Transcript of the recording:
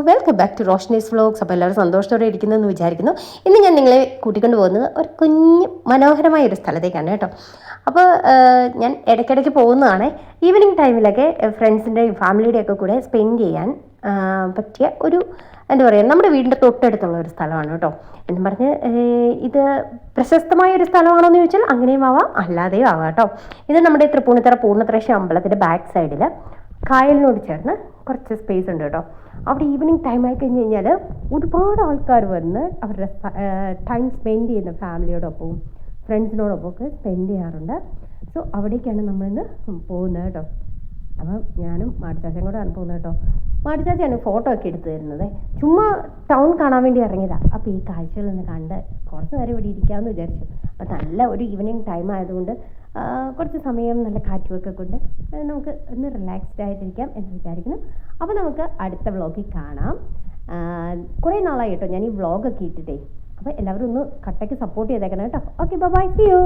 Welcome back to Roshni's vlogs. അപ്പോൾ എല്ലാവരും സന്തോഷത്തോടെ ഇരിക്കുന്നതെന്ന് വിചാരിക്കുന്നു. ഇന്ന് ഞാൻ നിങ്ങളെ കൂട്ടിക്കൊണ്ട് പോകുന്നത് ഒരു കുഞ്ഞ് മനോഹരമായ ഒരു സ്ഥലത്തേക്കാണ് കേട്ടോ. അപ്പോൾ ഞാൻ ഇടയ്ക്കിടയ്ക്ക് പോകുന്നതാണ്. ഈവനിങ് ടൈമിലൊക്കെ ഫ്രണ്ട്സിൻ്റെയും ഫാമിലിയുടെയൊക്കെ കൂടെ സ്പെൻഡ് ചെയ്യാൻ പറ്റിയ ഒരു എന്താ പറയുക, നമ്മുടെ വീടിൻ്റെ തൊട്ടടുത്തുള്ള ഒരു സ്ഥലമാണ് കേട്ടോ. എന്നും പറഞ്ഞ് ഇത് പ്രശസ്തമായ ഒരു സ്ഥലമാണോ എന്ന് ചോദിച്ചാൽ അങ്ങനെയും ആവാം, അല്ലാതെയും ആവാം കേട്ടോ. ഇത് നമ്മുടെ തൃപ്പൂണിത്തറ പൂർണ്ണത്രേശ്വര അമ്പലത്തിൻ്റെ ബാക്ക് സൈഡിൽ കായലിനോട് ചേർന്ന് കുറച്ച് സ്പേസ് ഉണ്ട് കേട്ടോ. അവിടെ ഈവനിങ് ടൈം ആയി കഴിഞ്ഞ് കഴിഞ്ഞാൽ ഒരുപാട് ആൾക്കാർ വന്ന് അവരുടെ ടൈം സ്പെൻഡ് ചെയ്യുന്ന ഫാമിലിയോടൊപ്പവും ഫ്രണ്ട്സിനോടൊപ്പം ഒക്കെ സ്പെൻഡ് ചെയ്യാറുണ്ട്. സോ അവിടേക്കാണ് നമ്മളിന്ന് പോകുന്നത് കേട്ടോ. അപ്പം ഞാനും മാടിച്ചാച്ചയും കൂടെ ആണ് പോകുന്നത് കേട്ടോ. മാടിച്ചാച്ചയാണ് ഫോട്ടോ ഒക്കെ എടുത്തു തരുന്നത്. ചുമ്മാ ടൗൺ കാണാൻ വേണ്ടി ഇറങ്ങിയതാണ്. അപ്പോൾ ഈ കാഴ്ചകളൊന്ന് കണ്ട് കുറച്ച് നേരം ഇവിടെ ഇരിക്കാമെന്ന് വിചാരിച്ചു. അപ്പം നല്ല ഒരു ഈവനിങ് ടൈം ആയതുകൊണ്ട് കുറച്ച് സമയം നല്ല കാറ്റുമൊക്കെ കൊണ്ട് നമുക്ക് ഒന്ന് റിലാക്സ്ഡ് ആയിട്ടിരിക്കാം എന്ന് വിചാരിക്കുന്നു. അപ്പോൾ നമുക്ക് അടുത്ത വ്ളോഗിൽ കാണാം. കുറേ നാളായി കേട്ടോ ഞാൻ ഈ വ്ളോഗൊക്കെ ഇട്ടിട്ടേ. അപ്പോൾ എല്ലാവരും ഒന്ന് കട്ടയ്ക്ക് സപ്പോർട്ട് ചെയ്തേക്കണം കേട്ടോ. Okay, bye, see U.